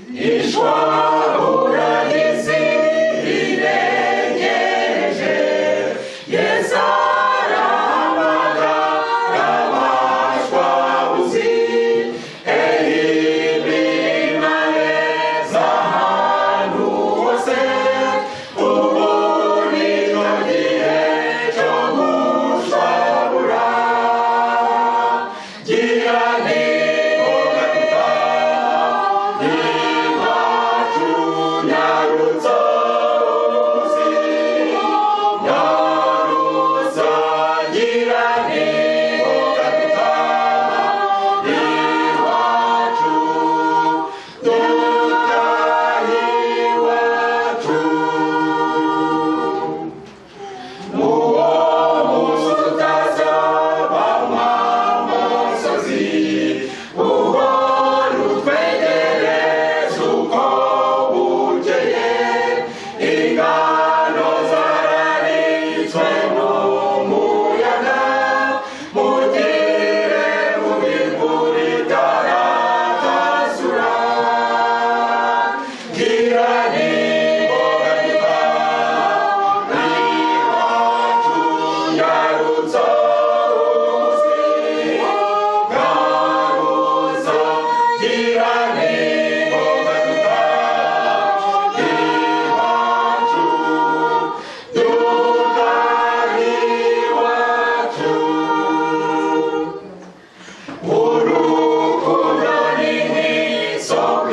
ishwabura ry'isi riregereje, Yesu arahamagara abashwabuzi, imirima yeza ahantu hose, ubu ni cyo gihe cyo gushwabura. Gira ntimuga dutaha iwacu, nyarutsa umuzi, nyarutsa. Gira ntimuga dutaha iwacu, dutaha iwacu. Uwo munsi utazabanywa umusozi, uhora utwegereza uko bukeye, ingano zararitswe n'umuyaga, mugire mubikura itaratazura. Gira ntimuga dutaha iwacu, nyarutsa umuzi, nyarutsa. Gira ntimuga dutaha iwacu, dutaha iwacu. Urukundo ni nk'isoko